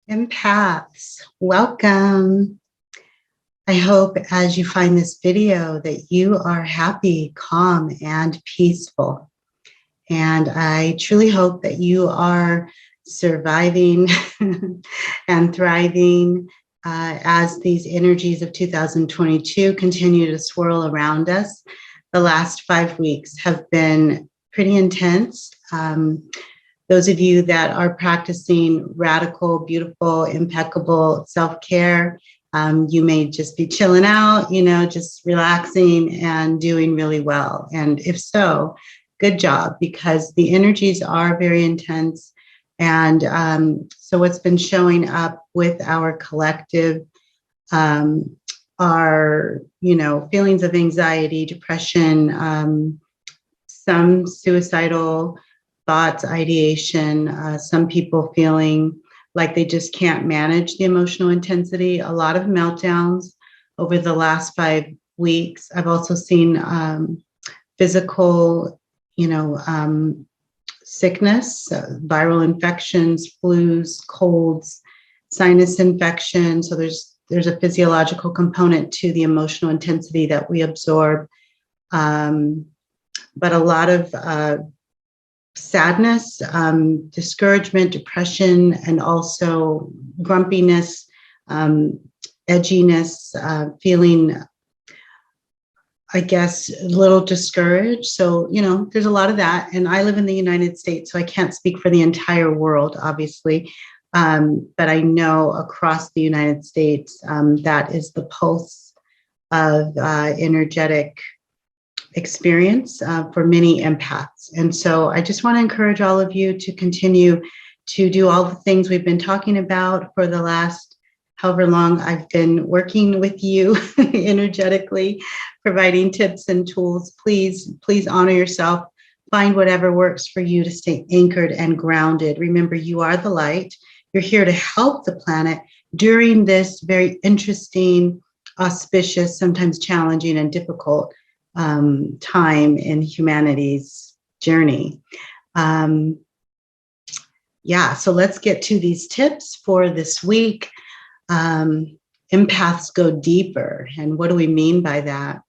Empaths, welcome. I hope as you find this video that you are happy, calm, and peaceful. And I truly hope that you are surviving and thriving as these energies of 2022 continue to swirl around us. The last 5 weeks have been pretty intense. Those of you that are practicing radical, beautiful, impeccable self-care, you may just be chilling out, just relaxing and doing really well. And if so, good job, because the energies are very intense. And so what's been showing up with our collective are, feelings of anxiety, depression, some suicidal thoughts, ideation, some people feeling like they just can't manage the emotional intensity, a lot of meltdowns over the last 5 weeks. I've also seen physical, sickness, viral infections, flus, colds, sinus infection. So there's a physiological component to the emotional intensity that we absorb. But a lot of sadness, discouragement, depression, and also grumpiness, edginess, feeling, I guess, a little discouraged. So, there's a lot of that. And I live in the United States, so I can't speak for the entire world, obviously. But I know across the United States, that is the pulse of energetic experience for many empaths. And so I just want to encourage all of you to continue to do all the things we've been talking about for the last however long I've been working with you energetically, providing tips and tools. Please honor yourself. Find whatever works for you to stay anchored and grounded. Remember, you are the light. You're here to help the planet during this very interesting, auspicious, sometimes challenging and difficult time in humanity's journey. So let's get to these tips for this week. Empaths go deeper. And what do we mean by that?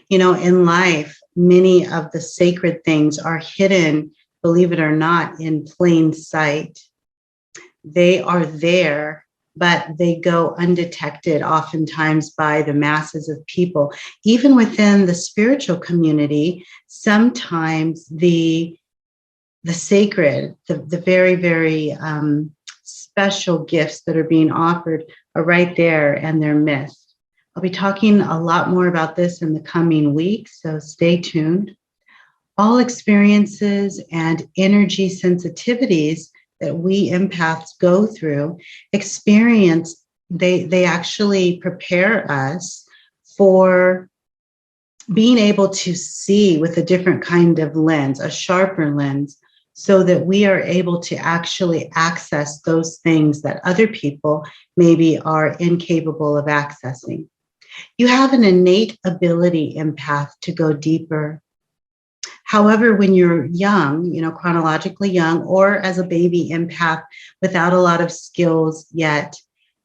In life, many of the sacred things are hidden, believe it or not, in plain sight. They are there, but they go undetected oftentimes by the masses of people. Even within the spiritual community, sometimes the sacred, the very, very special gifts that are being offered are right there and they're missed. I'll be talking a lot more about this in the coming weeks, so stay tuned. All experiences and energy sensitivities that we empaths go through, they actually prepare us for being able to see with a different kind of lens, a sharper lens, so that we are able to actually access those things that other people maybe are incapable of accessing. You have an innate ability, empath, to go deeper. However, when you're young, chronologically young, or as a baby empath without a lot of skills yet,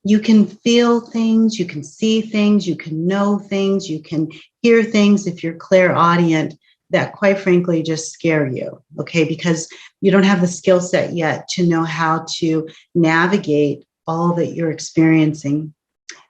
you can feel things, you can see things, you can know things, you can hear things if you're clairaudient that quite frankly just scare you, okay? Because you don't have the skill set yet to know how to navigate all that you're experiencing.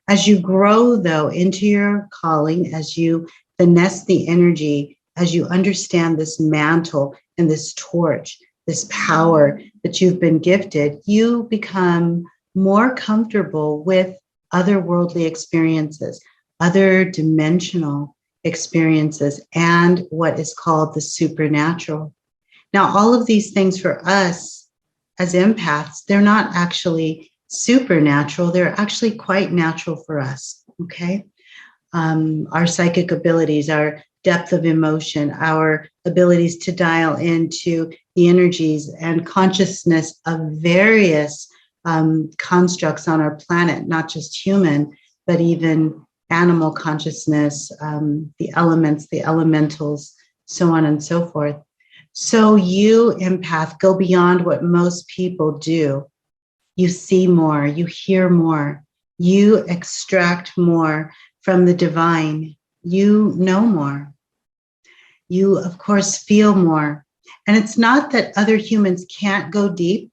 As you grow, though, into your calling, as you finesse the energy, as you understand this mantle and this torch, this power that you've been gifted, you become more comfortable with otherworldly experiences, other dimensional experiences, and what is called the supernatural. Now, all of these things for us as empaths, they're not actually supernatural. They're actually quite natural for us, okay? Our psychic abilities, our depth of emotion, our abilities to dial into the energies and consciousness of various constructs on our planet, not just human, but even animal consciousness, the elements, the elementals, so on and so forth. So you, empath, go beyond what most people do. You see more, you hear more, you extract more from the divine, you know more. You, of course, feel more. And it's not that other humans can't go deep,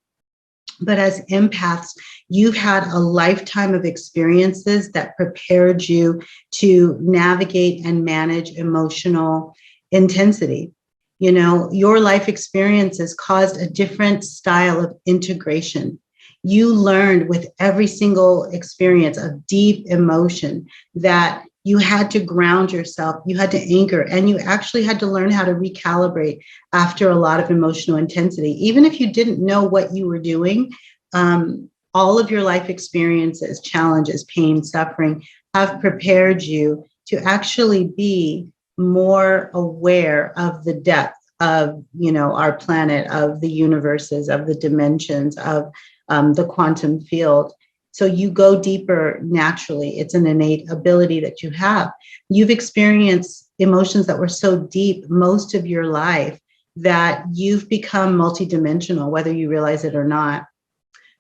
but as empaths, you've had a lifetime of experiences that prepared you to navigate and manage emotional intensity. You know, your life experiences caused a different style of integration. You learned with every single experience of deep emotion that you had to ground yourself, you had to anchor, and you actually had to learn how to recalibrate after a lot of emotional intensity. Even if you didn't know what you were doing, all of your life experiences, challenges, pain, suffering have prepared you to actually be more aware of the depth of, you know, our planet, of the universes, of the dimensions, of the quantum field. So you go deeper naturally. It's an innate ability that you have. You've experienced emotions that were so deep most of your life that you've become multidimensional, whether you realize it or not.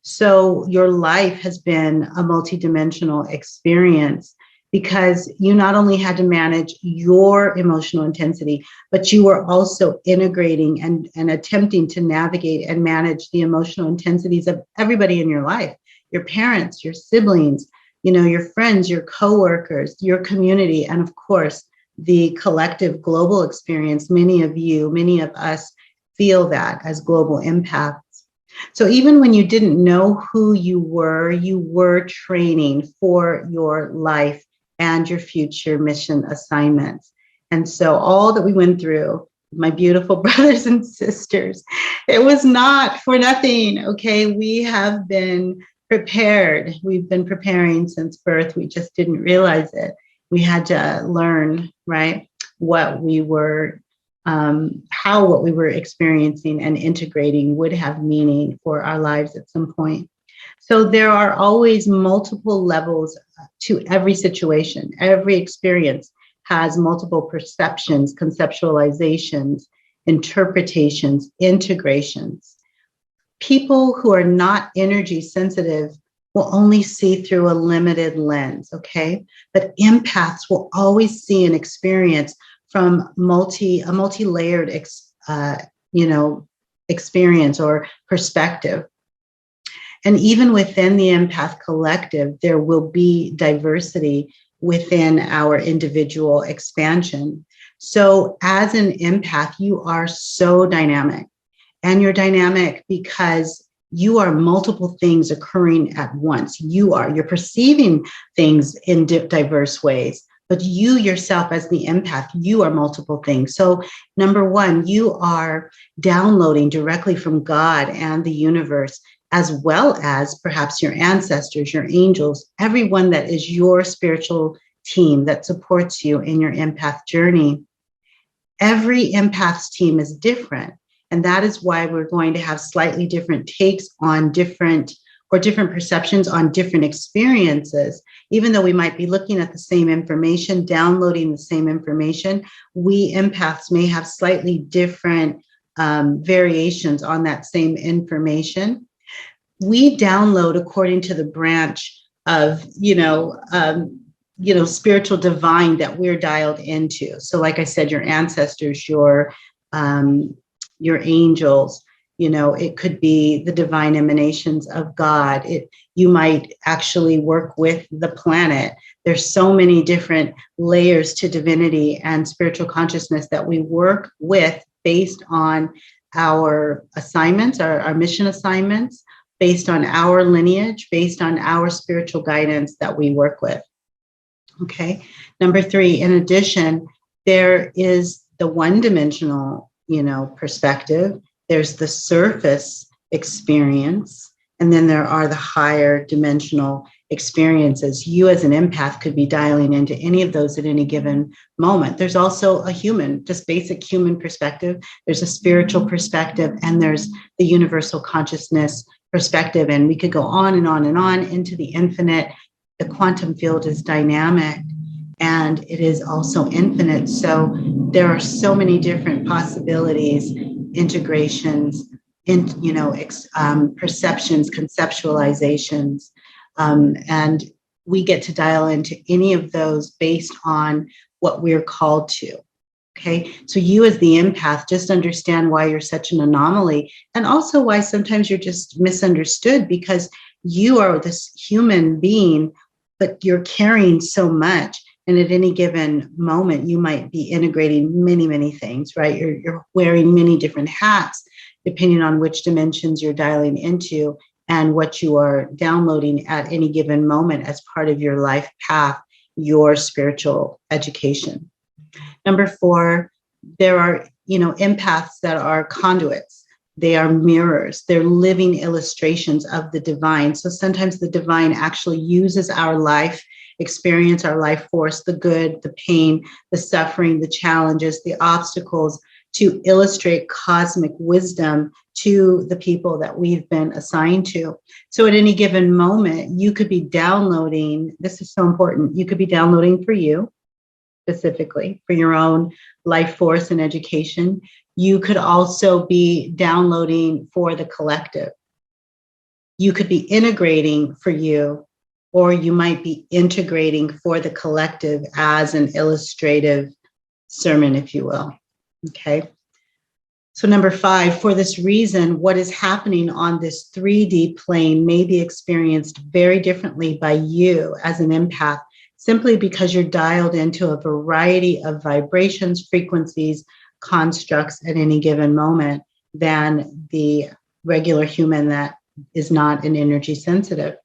So your life has been a multidimensional experience because you not only had to manage your emotional intensity, but you were also integrating and attempting to navigate and manage the emotional intensities of everybody in your life, your parents, your siblings, you know, your friends, your coworkers, your community, and of course, the collective global experience. Many of you, many of us feel that as global empaths. So even when you didn't know who you were training for your life and your future mission assignments. And so all that we went through, my beautiful brothers and sisters, it was not for nothing. Okay, we have been prepared. We've been preparing since birth. We just didn't realize it. We had to learn, right, what we were how what we were experiencing and integrating would have meaning for our lives at some point. So there are always multiple levels to every situation. Every experience has multiple perceptions, conceptualizations, interpretations, integrations. People who are not energy sensitive will only see through a limited lens, okay? But empaths will always see an experience from a multi-layered experience or perspective. And even within the empath collective, there will be diversity within our individual expansion. So as an empath, you are so dynamic. And you're dynamic because you are multiple things occurring at once. You're perceiving things in diverse ways. But you yourself as the empath, you are multiple things. So number one, you are downloading directly from God and the universe, as well as perhaps your ancestors, your angels, everyone that is your spiritual team that supports you in your empath journey. Every empath's team is different. And that is why we're going to have slightly different takes on different perceptions on different experiences. Even though we might be looking at the same information, downloading the same information, we empaths may have slightly different variations on that same information. We download according to the branch of, spiritual divine that we're dialed into. So like I said, your ancestors, your angels, it could be the divine emanations of God. You might actually work with the planet. There's so many different layers to divinity and spiritual consciousness that we work with based on our assignments, our mission assignments, based on our lineage, based on our spiritual guidance that we work with. Okay. Number three, in addition, there is the one-dimensional, perspective. There's the surface experience, and then there are the higher dimensional experiences. You as an empath could be dialing into any of those at any given moment. There's also a human, just basic human perspective. There's a spiritual perspective, and there's the universal consciousness perspective. And we could go on and on and on into the infinite. The quantum field is dynamic, and it is also infinite. So there are so many different possibilities, integrations, perceptions, conceptualizations, and we get to dial into any of those based on what we're called to. Okay, so you as the empath just understand why you're such an anomaly, and also why sometimes you're just misunderstood, because you are this human being, but you're carrying so much. And at any given moment, you might be integrating many, many things, right? You're wearing many different hats, depending on which dimensions you're dialing into and what you are downloading at any given moment as part of your life path, your spiritual education. Number 4, there are, empaths that are conduits. They are mirrors. They're living illustrations of the divine. So sometimes the divine actually uses our life experience, our life force, the good, the pain, the suffering, the challenges, the obstacles, to illustrate cosmic wisdom to the people that we've been assigned to. So at any given moment, you could be downloading, this is so important, you could be downloading for you, specifically for your own life force and education. You could also be downloading for the collective. You could be integrating for you, or you might be integrating for the collective as an illustrative sermon, if you will. Okay. So number 5, for this reason, what is happening on this 3D plane may be experienced very differently by you as an empath, simply because you're dialed into a variety of vibrations, frequencies, constructs at any given moment than the regular human that is not an energy sensitive.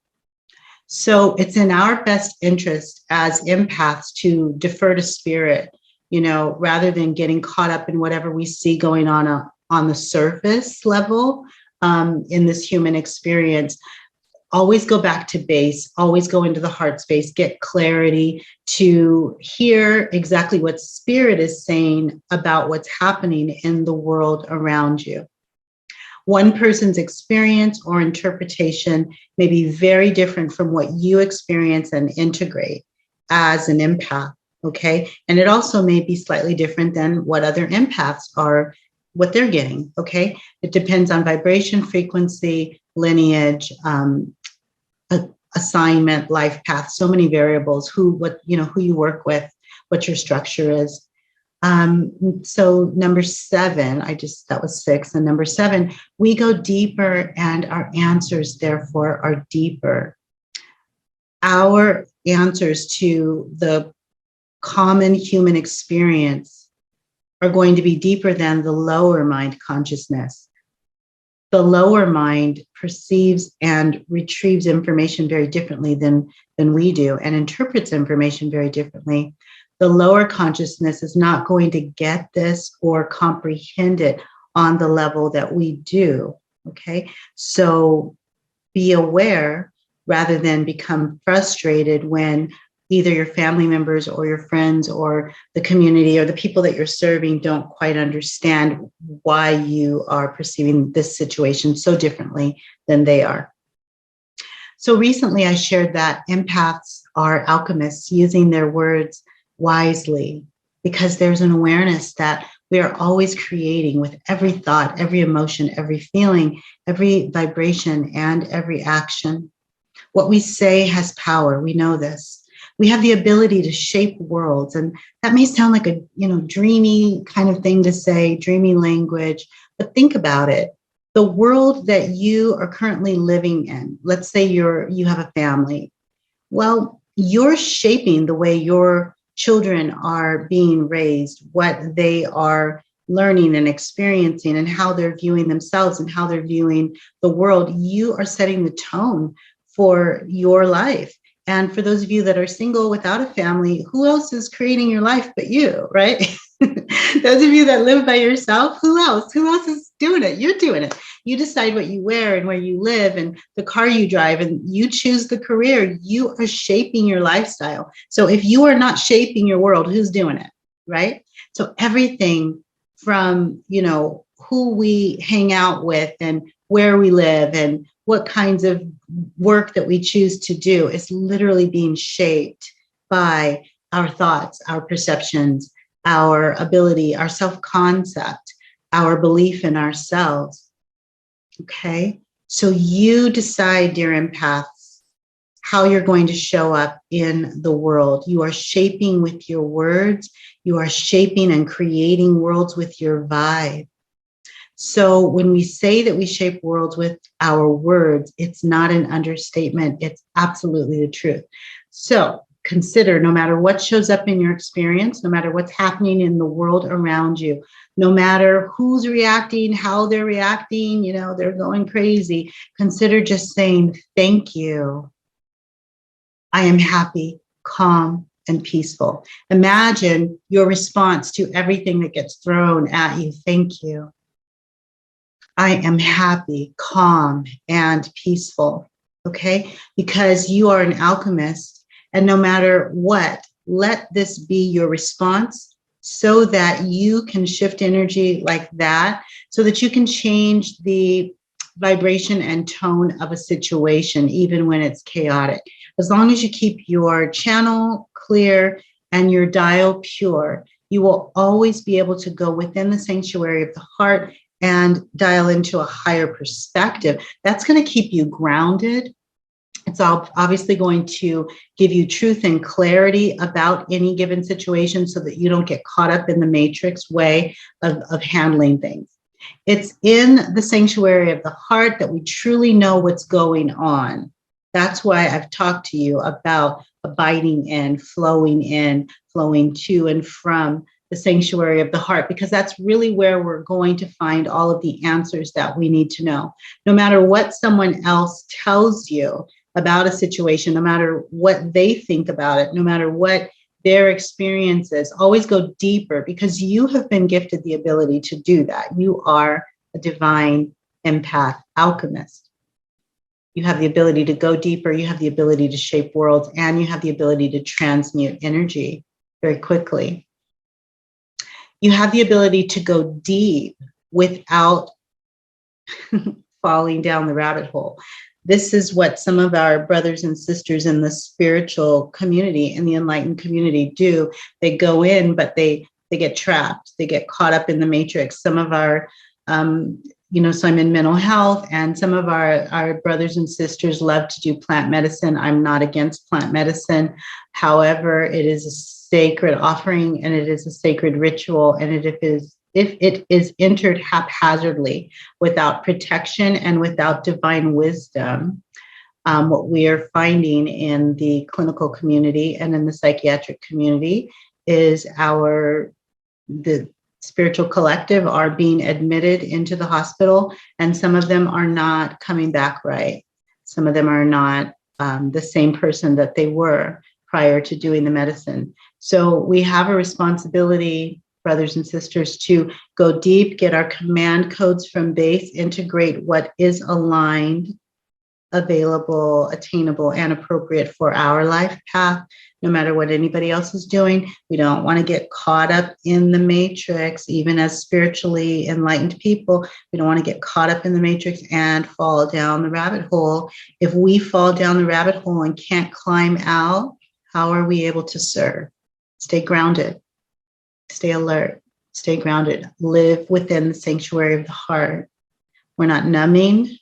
So it's in our best interest as empaths to defer to spirit, rather than getting caught up in whatever we see going on the surface level in this human experience. Always go back to base, always go into the heart space, get clarity to hear exactly what spirit is saying about what's happening in the world around you. One person's experience or interpretation may be very different from what you experience and integrate as an empath, okay? And it also may be slightly different than what other empaths are, what they're getting, okay? It depends on vibration, frequency, lineage, assignment, life path, so many variables, who you work with, what your structure is. So number 7, that was 6. And number 7, we go deeper, and our answers therefore are deeper. Our answers to the common human experience are going to be deeper than the lower mind consciousness. The lower mind perceives and retrieves information very differently than we do, and interprets information very differently. The lower consciousness is not going to get this or comprehend it on the level that we do, okay? So be aware rather than become frustrated when either your family members or your friends or the community or the people that you're serving don't quite understand why you are perceiving this situation so differently than they are. So recently I shared that empaths are alchemists, using their words wisely, because there's an awareness that we are always creating with every thought, every emotion, every feeling, every vibration, and every action. What we say has power. We know this. We have the ability to shape worlds. And that may sound like a dreamy kind of thing to say, dreamy language, but think about it. The world that you are currently living in, let's say you have a family. Well, you're shaping the way your children are being raised, what they are learning and experiencing, and how they're viewing themselves and how they're viewing the world. You are setting the tone for your life. And for those of you that are single without a family, who else is creating your life but you, right? Those of you that live by yourself, who else? Who else is doing it? You're doing it. You decide what you wear and where you live and the car you drive, and you choose the career. You are shaping your lifestyle. So if you are not shaping your world, who's doing it, right? So everything from, who we hang out with and where we live and what kinds of work that we choose to do is literally being shaped by our thoughts, our perceptions, our ability, our self-concept, our belief in ourselves. Okay. So you decide, dear empaths, how you're going to show up in the world. You are shaping with your words. You are shaping and creating worlds with your vibe. So when we say that we shape worlds with our words, it's not an understatement. It's absolutely the truth. So consider, no matter what shows up in your experience, no matter what's happening in the world around you, no matter who's reacting, how they're reacting, they're going crazy. Consider just saying, thank you. I am happy, calm, and peaceful. Imagine your response to everything that gets thrown at you. Thank you. I am happy, calm, and peaceful. Okay? Because you are an alchemist, and no matter what, let this be your response so that you can shift energy like that, so that you can change the vibration and tone of a situation, even when it's chaotic. As long as you keep your channel clear and your dial pure, you will always be able to go within the sanctuary of the heart and dial into a higher perspective. That's going to keep you grounded. It's obviously going to give you truth and clarity about any given situation so that you don't get caught up in the matrix way of handling things. It's in the sanctuary of the heart that we truly know what's going on. That's why I've talked to you about abiding in, flowing to and from the sanctuary of the heart, because that's really where we're going to find all of the answers that we need to know. No matter what someone else tells you about a situation, no matter what they think about it, no matter what their experiences, always go deeper, because you have been gifted the ability to do that. You are a divine empath alchemist. You have the ability to go deeper, you have the ability to shape worlds, and you have the ability to transmute energy very quickly. You have the ability to go deep without falling down the rabbit hole. This is what some of our brothers and sisters in the spiritual community, in the enlightened community, do. They go in, but they get trapped. They get caught up in the matrix. Some of our, so I'm in mental health, and some of our brothers and sisters love to do plant medicine. I'm not against plant medicine. However, it is a sacred offering, and it is a sacred ritual, and if it is entered haphazardly, without protection and without divine wisdom, what we are finding in the clinical community and in the psychiatric community is the spiritual collective are being admitted into the hospital, and some of them are not coming back right. Some of them are not the same person that they were prior to doing the medicine. So we have a responsibility, brothers and sisters, to go deep, get our command codes from base, integrate what is aligned, available, attainable, and appropriate for our life path, no matter what anybody else is doing. We don't want to get caught up in the matrix, even as spiritually enlightened people. We don't want to get caught up in the matrix and fall down the rabbit hole. If we fall down the rabbit hole and can't climb out, how are we able to serve? Stay grounded. Stay alert, stay grounded, live within the sanctuary of the heart. We're not numbing.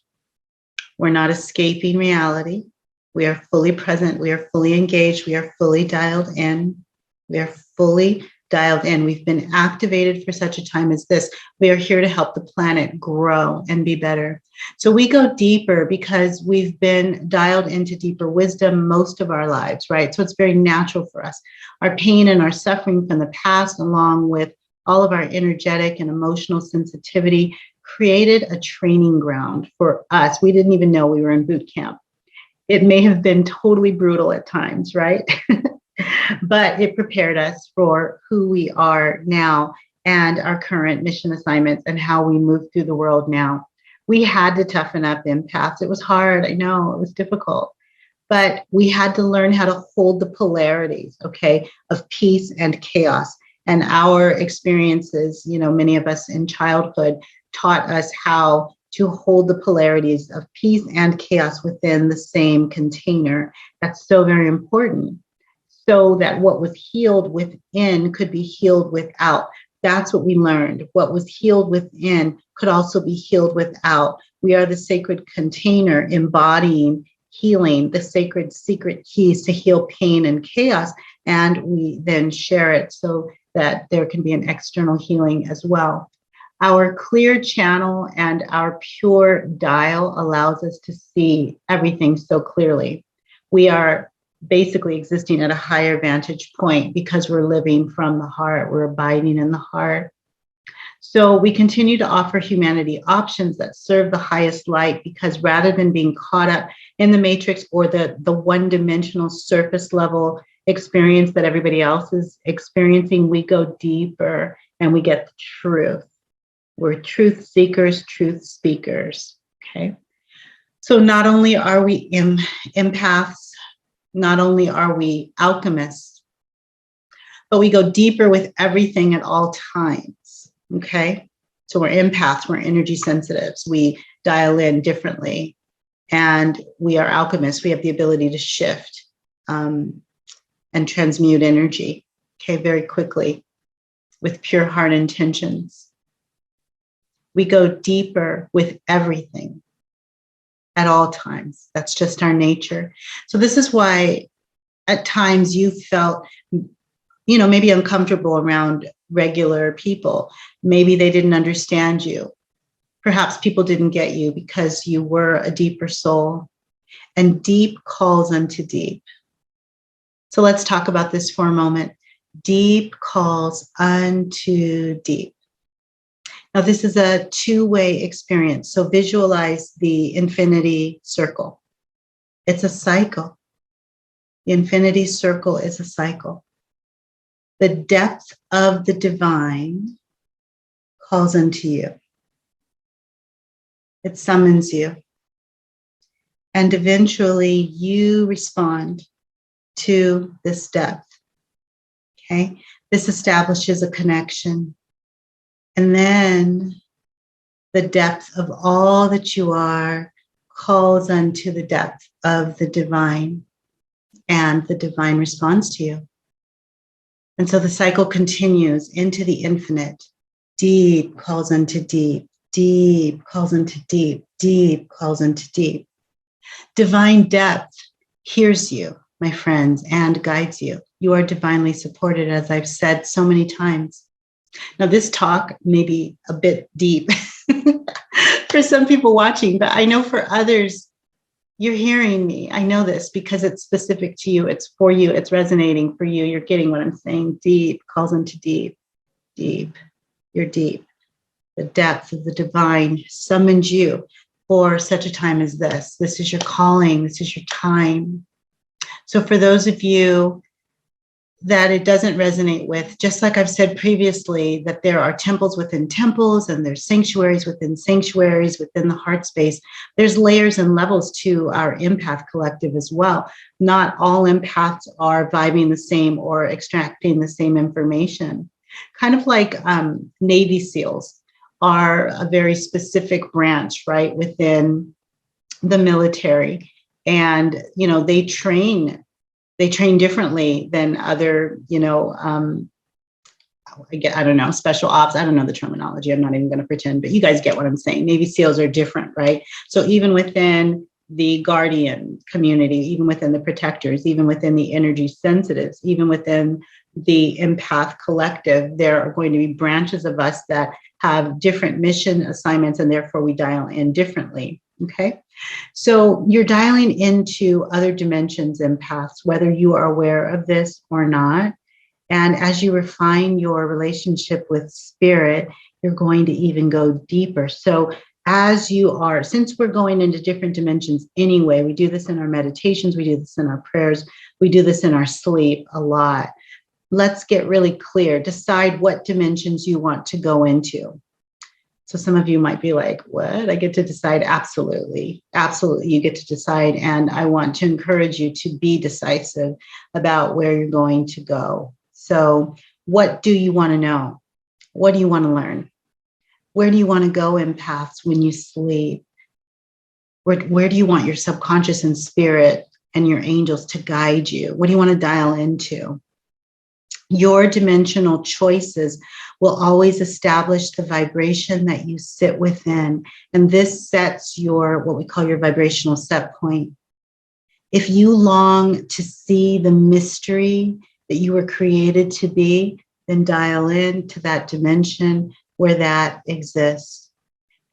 We're not escaping reality. We are fully present. We are fully engaged. We are fully dialed in. We are fully dialed in. We've been activated for such a time as this. We are here to help the planet grow and be better. So we go deeper because we've been dialed into deeper wisdom most of our lives, right? So it's very natural for us. Our pain and our suffering from the past, along with all of our energetic and emotional sensitivity, created a training ground for us. We didn't even know we were in boot camp. It may have been totally brutal at times, right? But it prepared us for who we are now and our current mission assignments and how we move through the world now. We had to toughen up empaths. It was hard. I know it was difficult, but we had to learn how to hold the polarities, okay, of peace and chaos. And our experiences, many of us in childhood taught us how to hold the polarities of peace and chaos within the same container. That's so very important, so that what was healed within could be healed without. That's what we learned. What was healed within could also be healed without. We are the sacred container embodying healing, the sacred secret keys to heal pain and chaos. And we then share it so that there can be an external healing as well. Our clear channel and our pure dial allows us to see everything so clearly. We are basically existing at a higher vantage point because we're living from the heart, we're abiding in the heart. So we continue to offer humanity options that serve the highest light, because rather than being caught up in the matrix or the one-dimensional surface level experience that everybody else is experiencing, we go deeper and we get the truth. We're truth seekers, truth speakers, okay? So not only are we empaths, not only are we alchemists, but we go deeper with everything at all times, okay? So we're empaths, we're energy sensitives, we dial in differently, and we are alchemists. We have the ability to shift and transmute energy, okay, very quickly with pure heart intentions. We go deeper with everything at all times. That's just our nature. So this is why at times you felt, maybe uncomfortable around regular people. Maybe they didn't understand you. Perhaps people didn't get you because you were a deeper soul, and deep calls unto deep. So let's talk about this for a moment. Deep calls unto deep. Now, this is a two-way experience. So visualize the infinity circle. It's a cycle. The infinity circle is a cycle. The depth of the divine calls unto you. It summons you. And eventually you respond to this depth. Okay? This establishes a connection. And then the depth of all that you are calls unto the depth of the divine, and the divine responds to you. And so the cycle continues into the infinite. Deep calls unto deep, deep calls unto deep, deep calls unto deep. Divine depth hears you, my friends, and guides you. You are divinely supported, as I've said so many times. Now, this talk may be a bit deep for some people watching, but I know for others, you're hearing me. I know this because it's specific to you. It's for you. It's resonating for you. You're getting what I'm saying. Deep calls into deep, deep. You're deep. The depth of the divine summons you for such a time as this. This is your calling. This is your time. So for those of you that it doesn't resonate with, just like I've said previously, that there are temples within temples and there's sanctuaries within the heart space. There's layers and levels to our empath collective as well. Not all empaths are vibing the same or extracting the same information. Kind of like Navy SEALs are a very specific branch, right, within the military. And, they train differently than other, I don't know, special ops. I don't know the terminology. I'm not even going to pretend, but you guys get what I'm saying. Navy SEALs are different, right? So even within the guardian community, even within the protectors, even within the energy sensitives, even within the empath collective, there are going to be branches of us that have different mission assignments, and therefore we dial in differently. Okay, so you're dialing into other dimensions, empaths, whether you are aware of this or not. And as you refine your relationship with spirit, you're going to even go deeper. So as you are, since we're going into different dimensions anyway, we do this in our meditations, we do this in our prayers, we do this in our sleep a lot. Let's get really clear. Decide what dimensions you want to go into. So some of you might be like, what? I get to decide? Absolutely. Absolutely. You get to decide. And I want to encourage you to be decisive about where you're going to go. So what do you want to know? What do you want to learn? Where do you want to go, empaths, when you sleep? Where do you want your subconscious and spirit and your angels to guide you? What do you want to dial into? Your dimensional choices will always establish the vibration that you sit within. And this sets your, what we call your vibrational set point. If you long to see the mystery that you were created to be, then dial in to that dimension where that exists.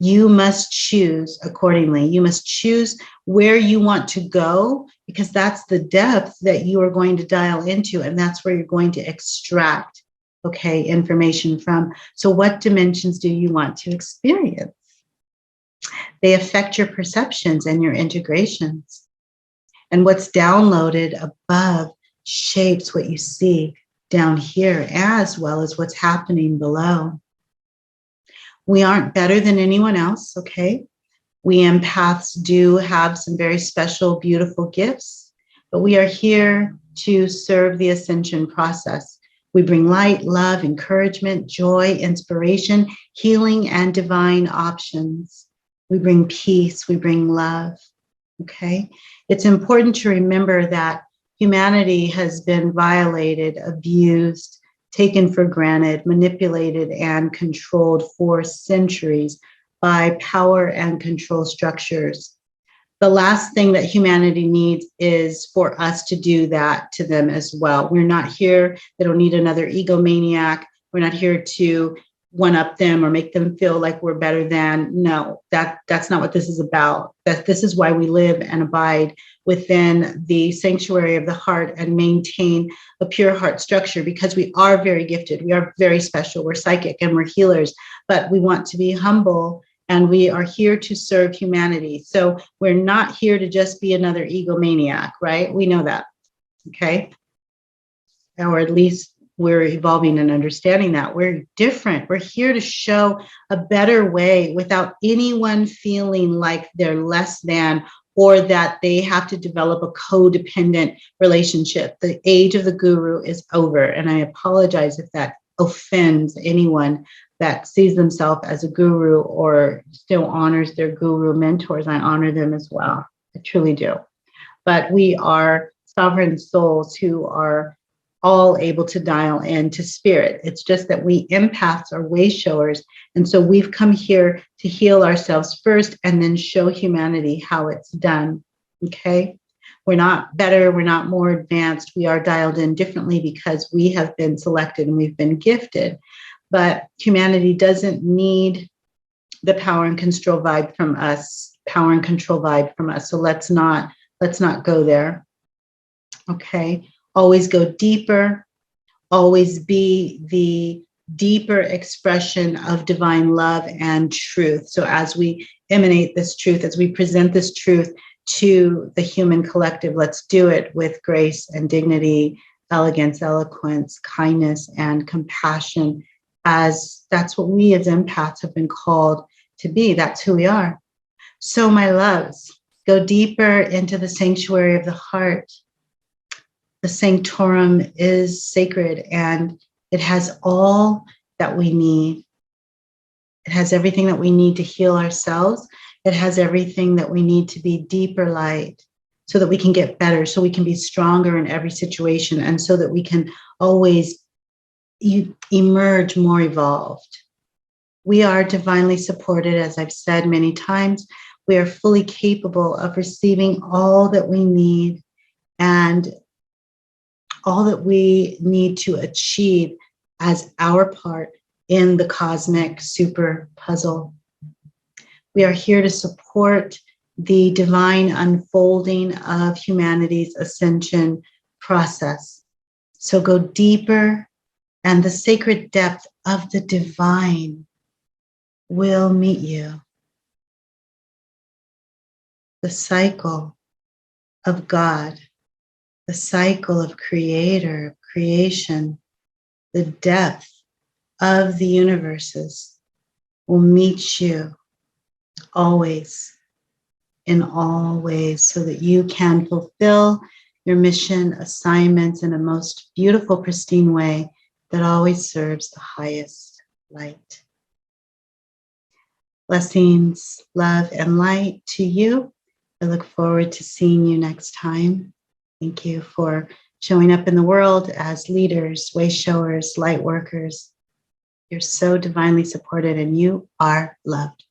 You must choose accordingly. You must choose where you want to go, because that's the depth that you are going to dial into, and that's where you're going to extract, information from. So what dimensions do you want to experience? They affect your perceptions and your integrations. And what's downloaded above shapes what you see down here, as well as what's happening below. We aren't better than anyone else, okay? We empaths do have some very special, beautiful gifts, but we are here to serve the ascension process. We bring light, love, encouragement, joy, inspiration, healing, and divine options. We bring peace, we bring love, okay? It's important to remember that humanity has been violated, abused, taken for granted, manipulated, and controlled for centuries by power and control structures. The last thing that humanity needs is for us to do that to them as well. We're not here, they don't need another egomaniac. We're not here to one up them or make them feel like we're better than. No, that's not what this is about. This is why we live and abide within the sanctuary of the heart and maintain a pure heart structure, because we are very gifted. We are very special. We're psychic and we're healers, but we want to be humble, and we are here to serve humanity. So we're not here to just be another egomaniac, right? We know that, okay? Or at least we're evolving and understanding that. We're different. We're here to show a better way without anyone feeling like they're less than, or that they have to develop a codependent relationship. The age of the guru is over. And I apologize if that offends anyone that sees themselves as a guru or still honors their guru mentors. I honor them as well. I truly do. But we are sovereign souls who are all able to dial into spirit. It's just that we empaths are way showers. And so we've come here to heal ourselves first and then show humanity how it's done. Okay? We're not better. We're not more advanced. We are dialed in differently because we have been selected and we've been gifted. But humanity doesn't need the power and control vibe from us. So let's not go there. Okay? Always go deeper, always be the deeper expression of divine love and truth. So as we emanate this truth, as we present this truth to the human collective, let's do it with grace and dignity, elegance, eloquence, kindness, and compassion, as that's what we as empaths have been called to be. That's who we are. So my loves, go deeper into the sanctuary of the heart. The sanctorum is sacred and it has all that we need. It has everything that we need to heal ourselves. It has everything that we need to be deeper light so that we can get better, so we can be stronger in every situation, and so that we can always emerge more evolved. We are divinely supported, as I've said many times. We are fully capable of receiving all that we need and all that we need to achieve as our part in the cosmic super puzzle. We are here to support the divine unfolding of humanity's ascension process. So go deeper, and the sacred depth of the divine will meet you. The cycle of God, the cycle of creator, creation, the depth of the universes will meet you always, in all ways, so that you can fulfill your mission assignments in a most beautiful, pristine way that always serves the highest light. Blessings, love, and light to you. I look forward to seeing you next time. Thank you for showing up in the world as leaders, way showers, light workers. You're so divinely supported and you are loved.